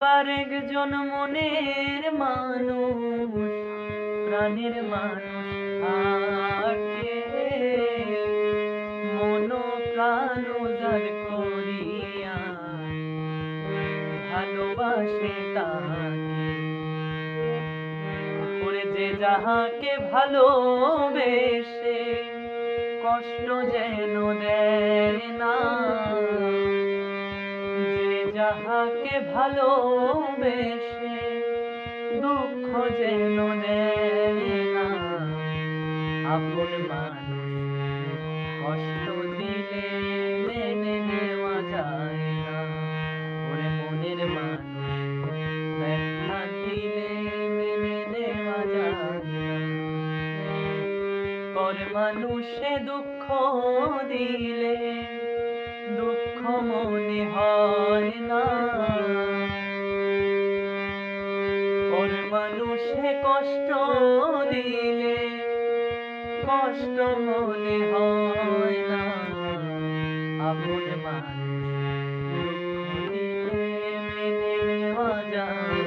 একজন মনের মানুষ, প্রাণের মানুষ থাকে, মন প্রাণ উজাড় করিয়া ভালোবাসে তাকে। ওরে যে যাহাকে ভালোবেসে কষ্ট যেন দেয় না, যে যাহাকে ভালোবেসে দুঃখ যেন দেয় না। আপন মানুষ কষ্ট দিলে মেনে নেওয়া যায় না। ওরে মনের মানুষ ব্যথা দিলে মেনে নেওয়া যায় না। পর মানুষে দুঃখ দিলে দুঃখ মনে হয় না। পর মানুষে কষ্ট দিলে কষ্ট মনে হয় না। আপন মানুষ দুঃখ দিলে মেনে নেওয়া যায়